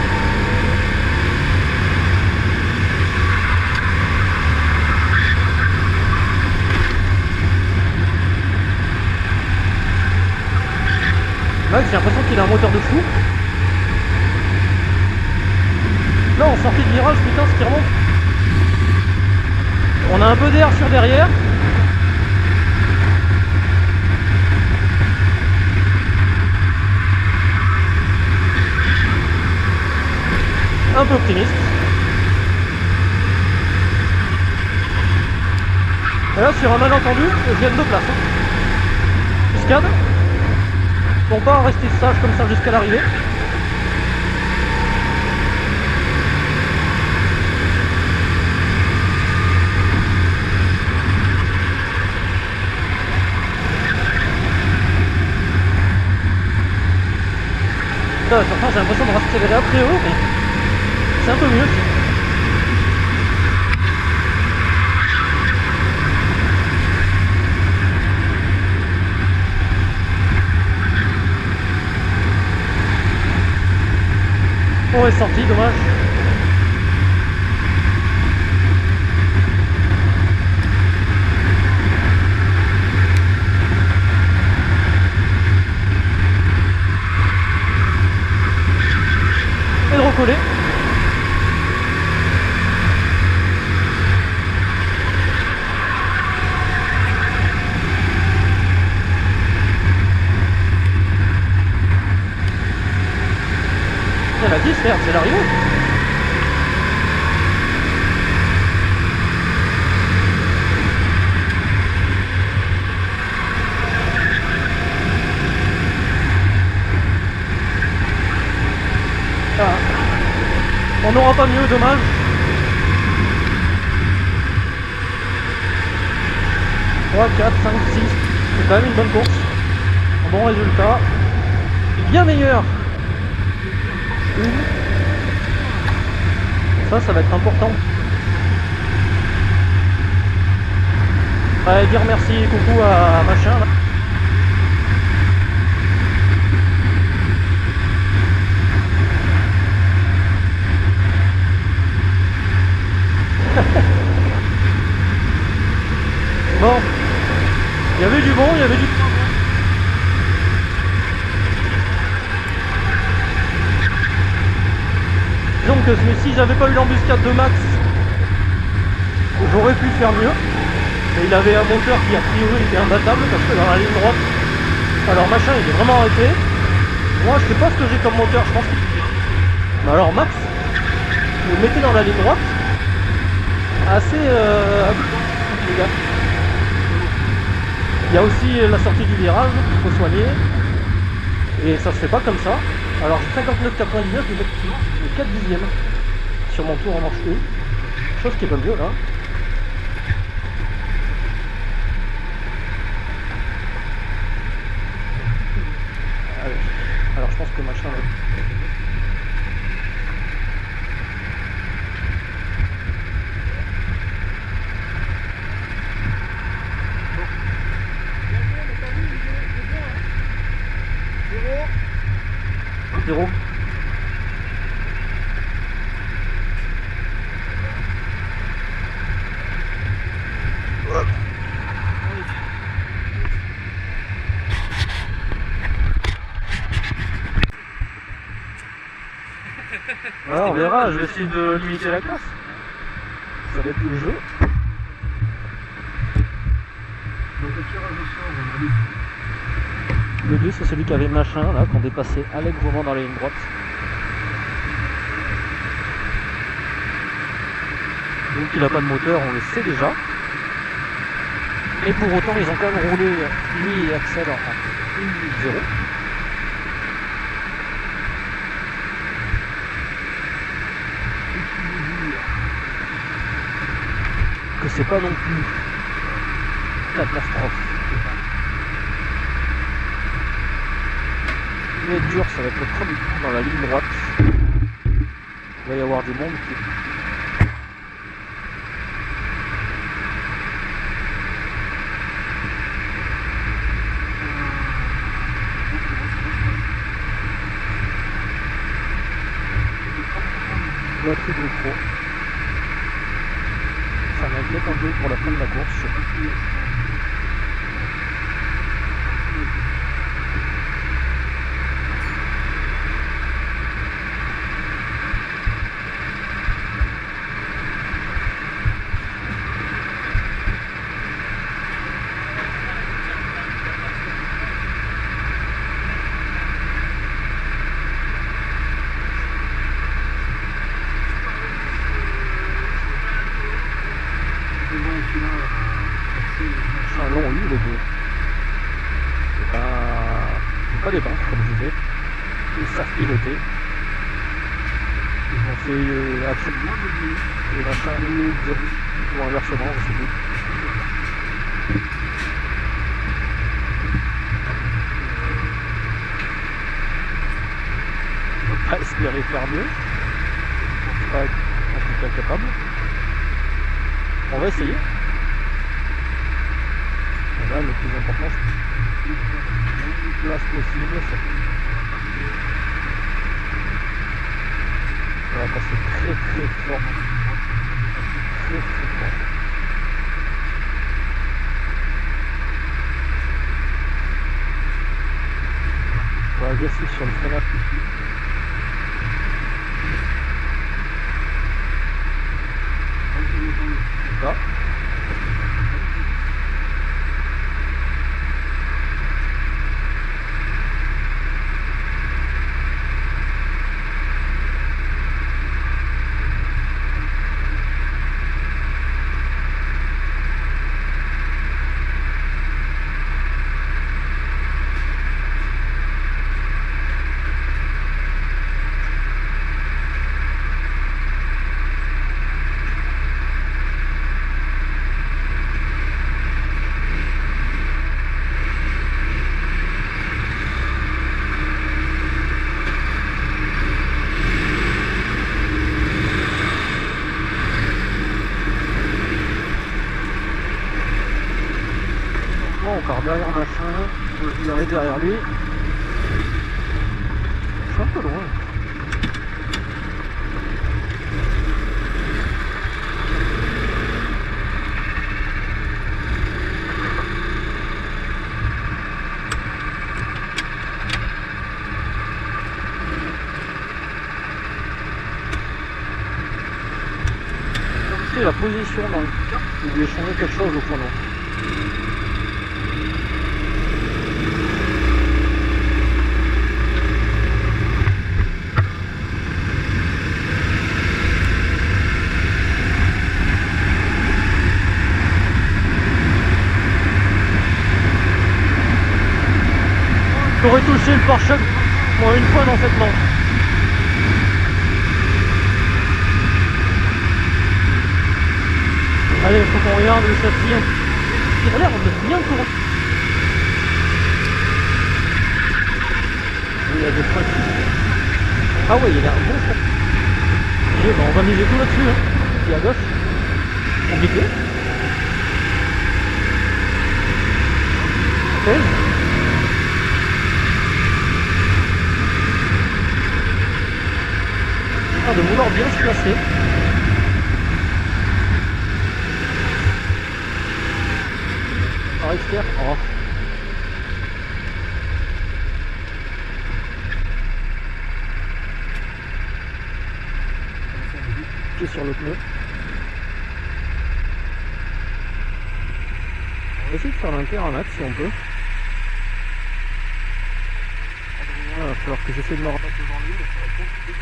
Max, j'ai l'impression qu'il a un moteur de fou. Là en sortie de virage, putain ce qui remonte. On a un peu d'air sur derrière. Un peu optimiste. Et là sur un malentendu, je gagne 2 places. Piscade. Bon, pas rester sage comme ça jusqu'à l'arrivée. Pourtant j'ai l'impression de accélérer après eux, mais c'est un peu mieux. On est sorti, dommage. Et de recoller. Il y a la 10, merde, c'est l'arrivée. Ah. On n'aura pas mieux, dommage. « 3, 4, 5, 6. C'est quand même une bonne course. Un bon résultat. Bien meilleur. Ça va être important. Dire merci, coucou à machin là. Bon, il y avait du bon, il y avait du pas bon. Donc si j'avais pas eu l'embuscade de Max, j'aurais pu faire mieux. Mais il avait un moteur qui a priori était imbattable parce que dans la ligne droite, alors machin il est vraiment arrêté. Moi je sais pas ce que j'ai comme moteur, je pense que... Mais alors Max, vous le mettez dans la ligne droite, assez les gars. Il y a aussi la sortie du virage qu'il faut soigner. Et ça se fait pas comme ça. Alors j'ai 59,99, je vais mettre 4 dixièmes. sur mon tour en manche 1. Chose qui est pas mieux là. Allez. Alors je pense que machin va... Zéro. Ouais, on verra, je vais essayer de limiter la casse. Ça va être le jeu. Le 2 c'est celui qui avait machin là, qu'on dépassait allègrement dans la ligne droite. Donc il a pas de moteur, on le sait déjà. Et pour autant ils ont quand même roulé, lui et Axel en 1-0. Que c'est pas non plus catastrophe. Ce qui va être dur, ça va être le premier coup dans la ligne droite. Il va y avoir du monde qui... Batterie de pro. Ça m'inquiète un peu pour la fin de la course. C'est un long U les deux. C'est pas des pinces comme je disais. Ils savent piloter. Ils ont fait Axel et machin ou inversement, je sais plus. On peut pas espérer faire mieux. On va être en tout cas capable. On va essayer. Là, le plus important, c'est une place possible. Ça va passer très très fort. Très très fort. On va agresser sur le freinage. Là. On part derrière machin, je vais derrière lui. Je suis un peu loin. C'est la position dans le cas, il voulait changer quelque chose au fond. J'aurais touché le pare-choc moins une fois dans cette manche. Allez, faut qu'on regarde le châssis. Il a l'air de bien tourner. Il y a des freins. Ah ouais, il a l'air bon ça. Ok, bah on va miser tout là-dessus. Hein. Ici à gauche. Compliqué. 16. Ah, de vouloir bien se placer. Par extérieur. Oh. Pied sur le pneu. On va essayer de faire l'inter à max si on peut. Il va falloir que j'essaie de me remettre devant lui, mais ça va être compliqué.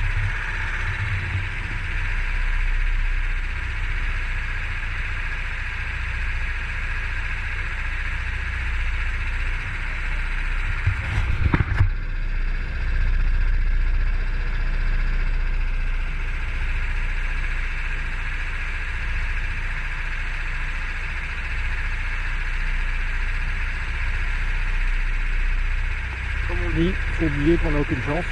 Comme on dit, il faut oublier qu'on n'a aucune chance.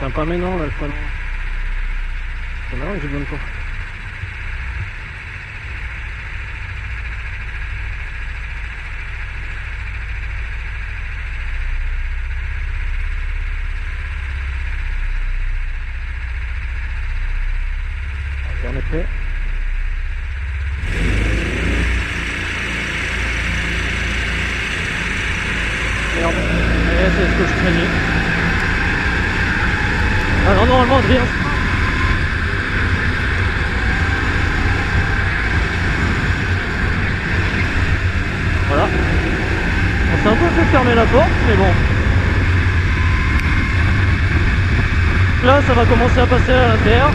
Enfin, pas maintenant, là, le point. Non, j'ai besoin de quoi. En effet. Merde. C'est ce que je craignais. Ah non, normalement, rien. Voilà. On s'est un peu fait fermer la porte, mais bon. Là, ça va commencer à passer à l'intérieur.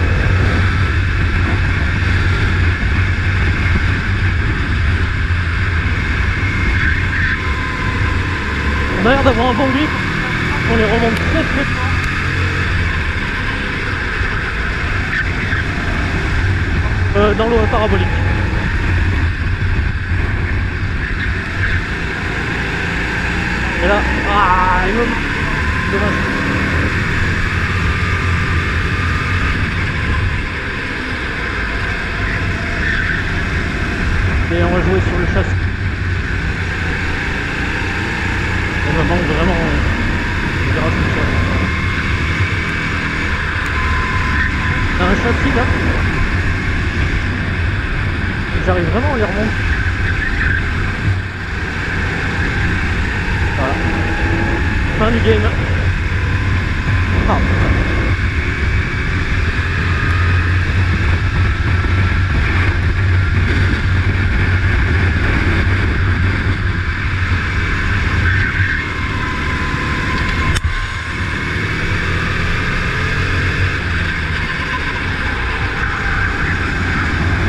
On a l'air d'avoir un bon grip. On les remonte très très fort. Dans l'eau parabolique. Et là, il me... Dommage. Et on va jouer sur le châssis. On me manque vraiment... On verra ce que ça. T'as un châssis là. J'arrive vraiment à les remonter. Voilà. Fin du game. Ah.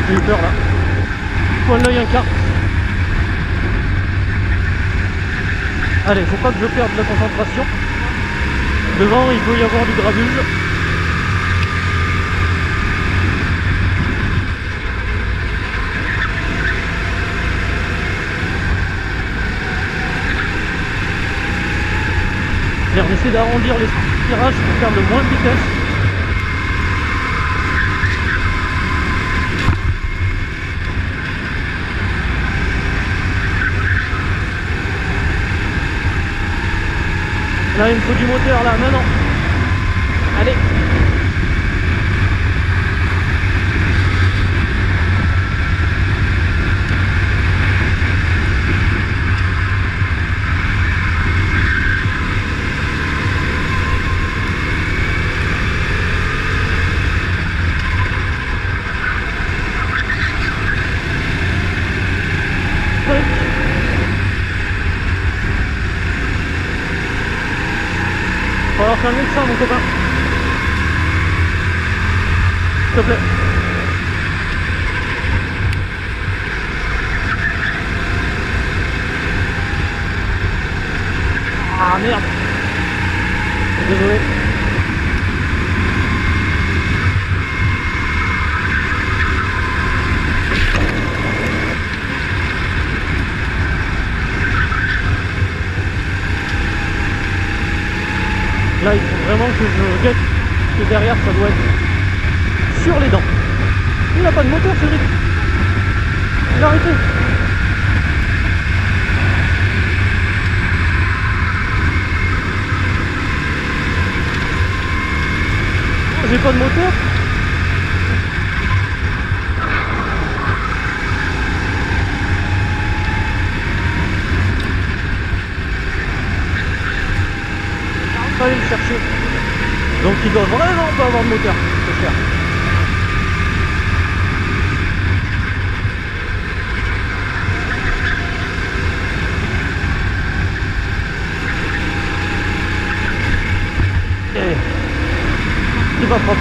J'ai eu peur là. Point de l'œil un quart. Allez, faut pas que je perde la concentration. Devant, il peut y avoir du grabuge. On essaie d'arrondir les virages pour faire le moins de vitesse. Là, il me faut du moteur là, maintenant. Allez. faire mieux que ça, mon copain. S'il te plaît. Ah merde. Désolé. Là, il faut vraiment que je guette. Parce que derrière, ça doit être sur les dents. Il n'a pas de moteur, Cédric. Il a arrêté. Oh, j'ai pas de moteur. Pas aller le chercher. Donc il doit vraiment pas avoir de moteur, c'est cher. Et c'est pas propre.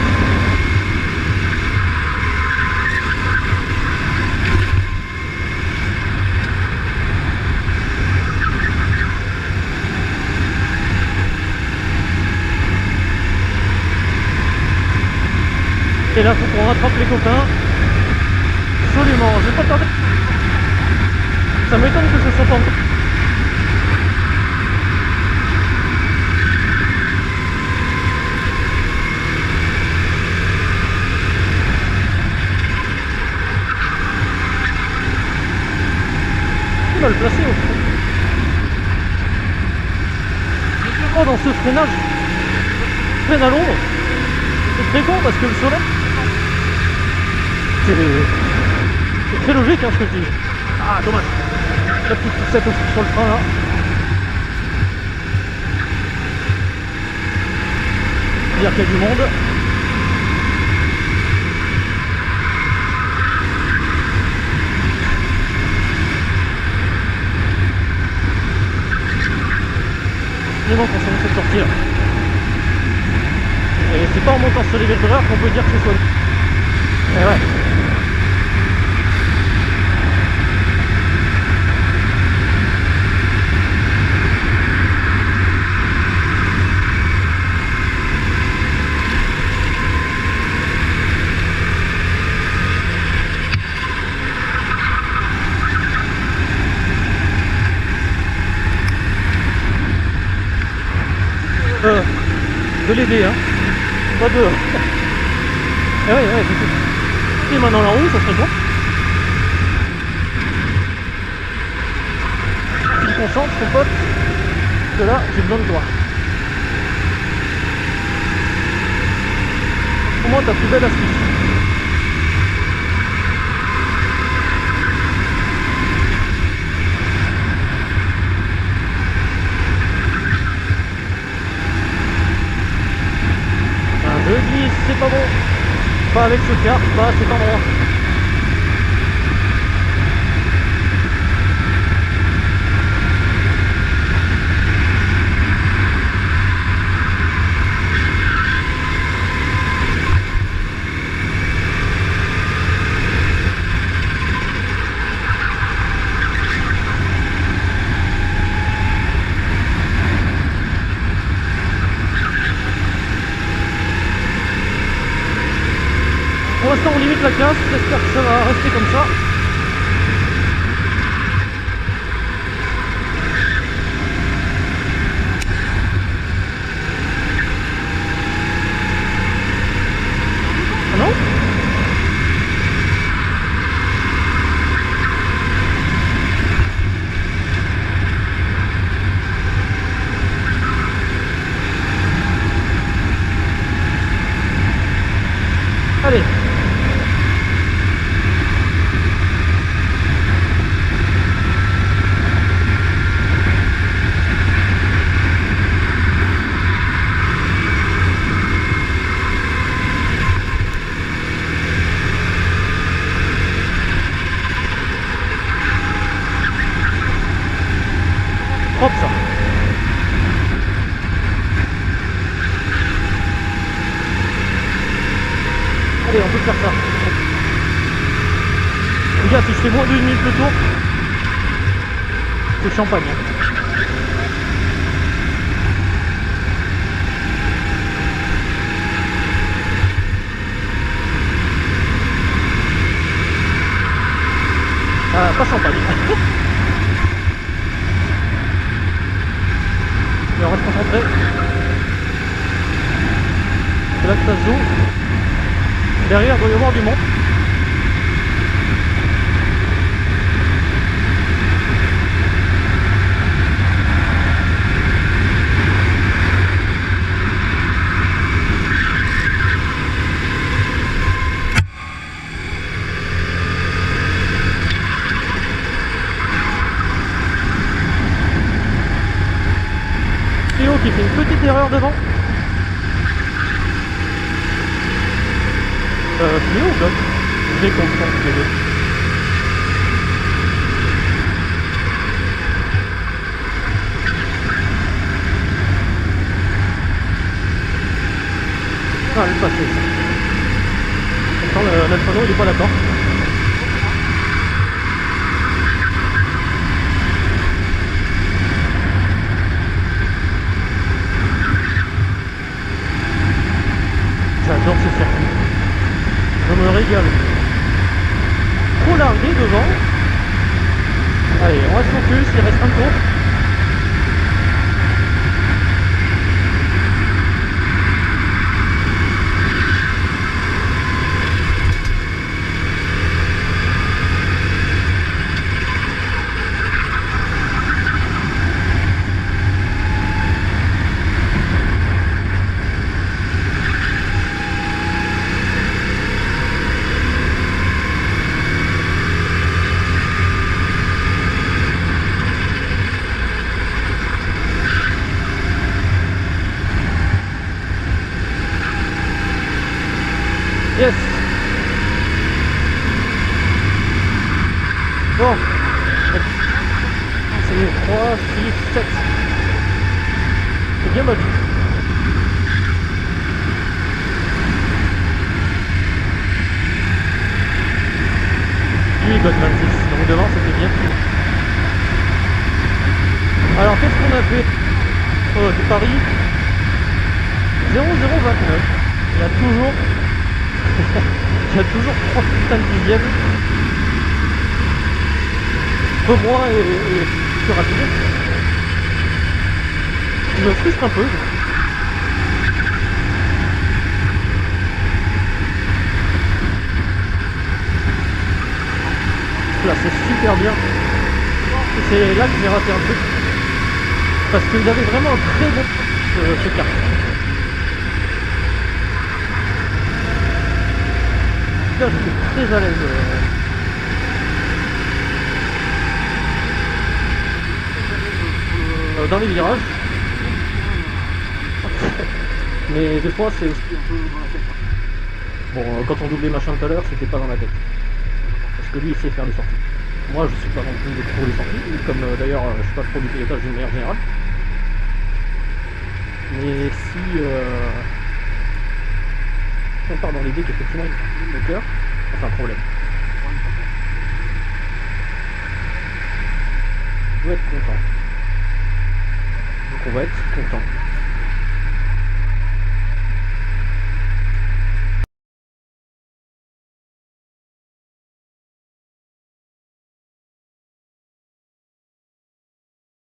Et là, faut qu'on rattrape les copains. Absolument, je vais pas tarder. Ça m'étonne que ce soit pas encore. Il va le placer au fond. Oh, dans ce freinage, freine à l'ombre. C'est très con parce que le soleil. C'est très logique hein, ce que je dis. Ah dommage. La petite poussette aussi sur le frein là. Dire qu'il y a du monde. Mais bon, quand c'est cette sortie là. Et c'est pas en montant sur les vecteurs qu'on peut dire que c'est soit. Et ouais. De l'aider hein. Pas de. Eh ouais, c'est tout. Et maintenant la roue, ça serait bon. Tu te concentres, mon pote. Parce que là, j'ai besoin de toi. Comment ta plus belle astuce? Je glisse, c'est pas bon. Pas avec ce car, pas à cet endroit. Pour l'instant on limite la casse, j'espère que ça va rester comme ça. Ah non? Allez. si je fais moins de 1 minute le tour, c'est champagne. Ah, pas champagne. Mais on reste concentré. C'est là que ça se joue. Derrière, il doit y avoir du monde. Théo qui fait une petite erreur devant. Théo ou Bloc? J'ai confiance les deux. Ah, le passé. Pourtant, notre panneau il est pas d'accord. J'adore ce circuit. Je me régale. Trop largué devant. Allez, on reste focus, il reste un tour. Yes. Bon. C'est 3, 6, 7. C'est bien battu. Lui il donne 26. Donc devant c'était bien. Alors qu'est-ce qu'on a fait de Paris 0,029. Il y a toujours il y a toujours 3 putains de dixièmes. Peu moi et plus rapide. Je me frustre un peu. Là c'est super bien. C'est là que j'ai raté un truc. Parce qu'il avait vraiment un très bon ce kart. Là je suis très à l'aise. Dans les virages. Mais des fois c'est aussi un peu dans la tête. Bon, quand on doublait machin tout à l'heure, c'était pas dans la tête. Parce que lui il sait faire les sorties. Moi je suis pas non plus de trop les sorties, comme d'ailleurs je suis pas trop du pilotage d'une manière générale. Mais si on part dans l'idée qu'effectivement il y a un moteur, c'est un problème. On va être content. Donc on va être content.